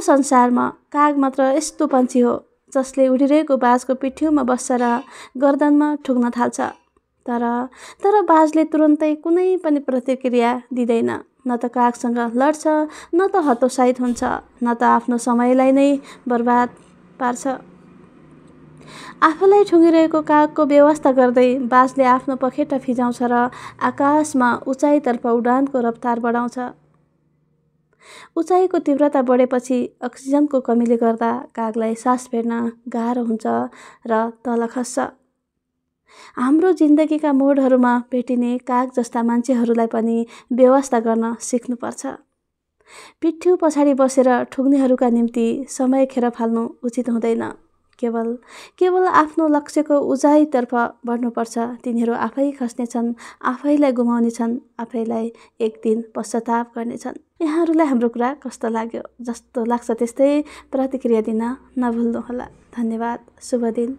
संसारमा काग मात्र यस्तो पन्छी हो जसले उडिरहेको बाजको पिठ्यूमा बस्छ र गर्दनमा ठुक्न थाल्छ। तर बाजले तुरन्तै कुनै पनि प्रतिक्रिया दिँदैन। न त कागसँग लड्छ, न त हतोत्साहित हुन्छ, न त आफ्नो समयलाई नै बर्बाद पार्छ। आफूलाई ठुँगिरहेको कागको व्यवस्था गर्दै बाजले आफ्नो पखेटा फिजाउँछ र आकाशमा उचाइतर्फ उडानको रफ्तार बढाउँछ। उचाइको तीव्रता बढेपछि अक्सिजनको कमीले गर्दा कागलाई सास फेर्न गाह्रो हुन्छ र तल खस्छ। हाम्रो जिन्दगीका मोडहरूमा भेटिने काग जस्ता मान्छेहरूलाई पनि व्यवस्था गर्न सिक्नुपर्छ। पिठ्यू पछाडि बसेर ठुक्नेहरूका निम्ति समय खेर फाल्नु उचित हुँदैन। केवल आफ्नो लक्ष्यको उचाइतर्फ बढ्नुपर्छ। तिनीहरू आफै खस्नेछन्, आफैलाई गुमाउनेछन्, आफैलाई एक दिन पश्चाताप गर्नेछन्। यहाँहरूलाई हाम्रो कुरा कस्तो लाग्यो? जस्तो लाग्छ त्यस्तै प्रतिक्रिया दिन नभुल्नुहोला। धन्यवाद। शुभ दिन।